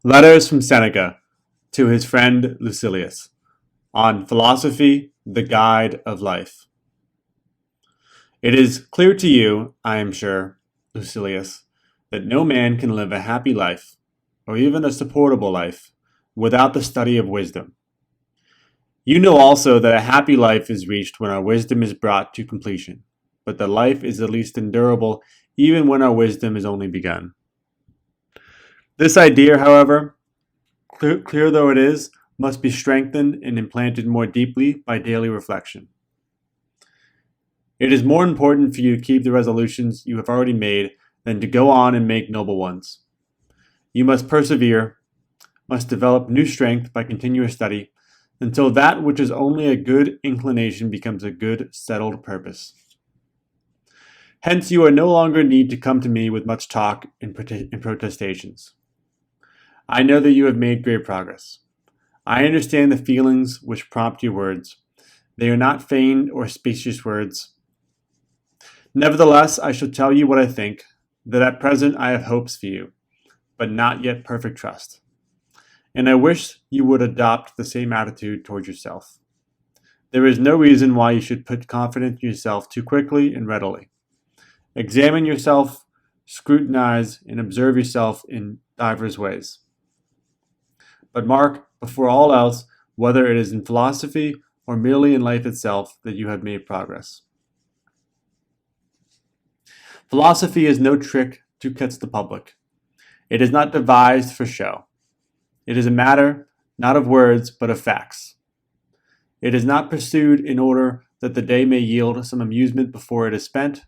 Letters from Seneca to his friend Lucilius on Philosophy, the Guide of Life. It is clear to you, I am sure, Lucilius, that no man can live a happy life, or even a supportable life, without the study of wisdom. You know also that a happy life is reached when our wisdom is brought to completion, but that life is the least endurable even when our wisdom is only begun. This idea, however, clear though it is, must be strengthened and implanted more deeply by daily reflection. It is more important for you to keep the resolutions you have already made than to go on and make noble ones. You must persevere, must develop new strength by continuous study, until that which is only a good inclination becomes a good settled purpose. Hence you are no longer need to come to me with much talk and protestations. I know that you have made great progress. I understand the feelings which prompt your words. They are not feigned or specious words. Nevertheless, I shall tell you what I think, that at present I have hopes for you, but not yet perfect trust. And I wish you would adopt the same attitude towards yourself. There is no reason why you should put confidence in yourself too quickly and readily. Examine yourself, scrutinize, and observe yourself in divers ways. But mark, before all else, whether it is in philosophy or merely in life itself that you have made progress. Philosophy is no trick to catch the public. It is not devised for show. It is a matter, not of words, but of facts. It is not pursued in order that the day may yield some amusement before it is spent,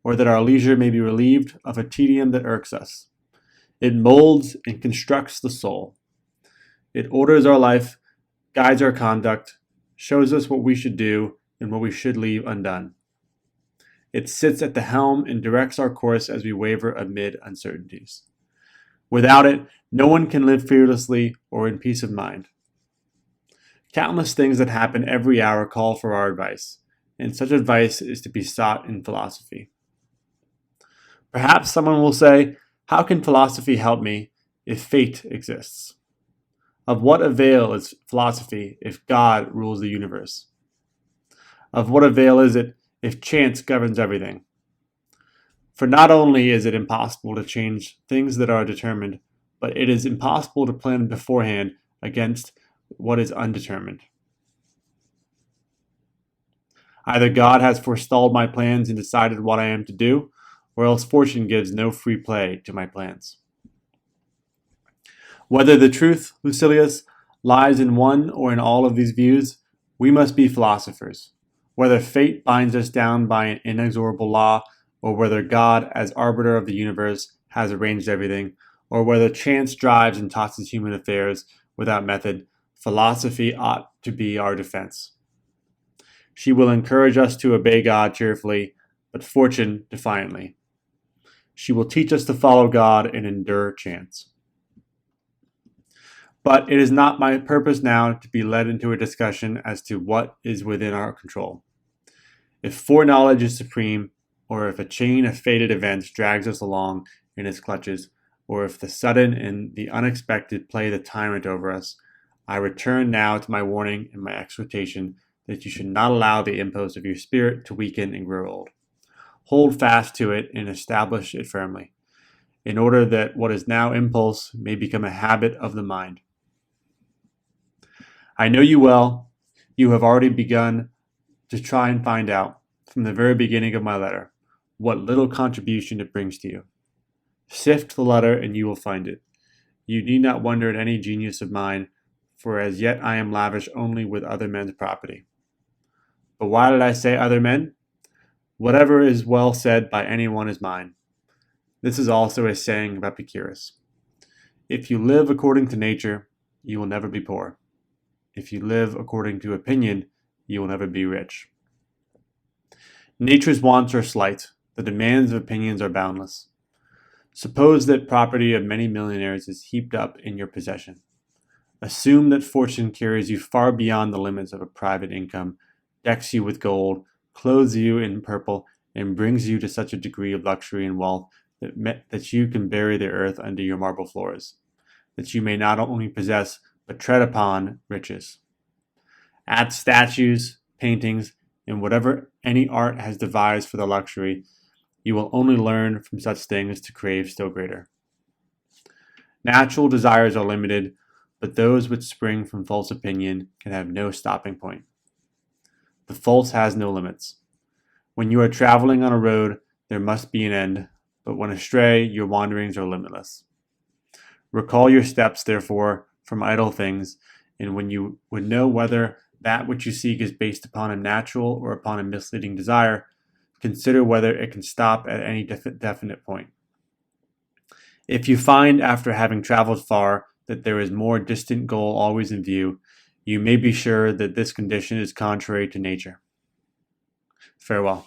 or that our leisure may be relieved of a tedium that irks us. It molds and constructs the soul. It orders our life, guides our conduct, shows us what we should do and what we should leave undone. It sits at the helm and directs our course as we waver amid uncertainties. Without it, no one can live fearlessly or in peace of mind. Countless things that happen every hour call for our advice, and such advice is to be sought in philosophy. Perhaps someone will say, how can philosophy help me if fate exists? Of what avail is philosophy if God rules the universe? Of what avail is it if chance governs everything? For not only is it impossible to change things that are determined, but it is impossible to plan beforehand against what is undetermined. Either God has forestalled my plans and decided what I am to do, or else fortune gives no free play to my plans. Whether the truth, Lucilius, lies in one or in all of these views, we must be philosophers. Whether fate binds us down by an inexorable law, or whether God, as arbiter of the universe, has arranged everything, or whether chance drives and tosses human affairs without method, philosophy ought to be our defense. She will encourage us to obey God cheerfully, but fortune defiantly. She will teach us to follow God and endure chance. But it is not my purpose now to be led into a discussion as to what is within our control. If foreknowledge is supreme, or if a chain of fated events drags us along in its clutches, or if the sudden and the unexpected play the tyrant over us, I return now to my warning and my exhortation that you should not allow the impulse of your spirit to weaken and grow old. Hold fast to it and establish it firmly, in order that what is now impulse may become a habit of the mind. I know you well. You have already begun to try and find out, from the very beginning of my letter, what little contribution it brings to you. Sift the letter and you will find it. You need not wonder at any genius of mine, for as yet I am lavish only with other men's property. But why did I say other men? Whatever is well said by anyone is mine. This is also a saying of Epicurus. If you live according to nature, you will never be poor. If you live according to opinion, you will never be rich. Nature's wants are slight, the demands of opinions are boundless. Suppose that property of many millionaires is heaped up in your possession. Assume that fortune carries you far beyond the limits of a private income, decks you with gold, clothes you in purple, and brings you to such a degree of luxury and wealth that you can bury the earth under your marble floors. that you may not only possess, but tread upon riches. At statues, paintings, and whatever any art has devised for the luxury, you will only learn from such things to crave still greater. Natural desires are limited, but those which spring from false opinion can have no stopping point. The false has no limits. When you are traveling on a road, there must be an end, but when astray, your wanderings are limitless. Recall your steps, therefore, from idle things, and when you would know whether that which you seek is based upon a natural or upon a misleading desire, consider whether it can stop at any definite point. If you find, after having traveled far, that there is more distant goal always in view, you may be sure that this condition is contrary to nature. Farewell.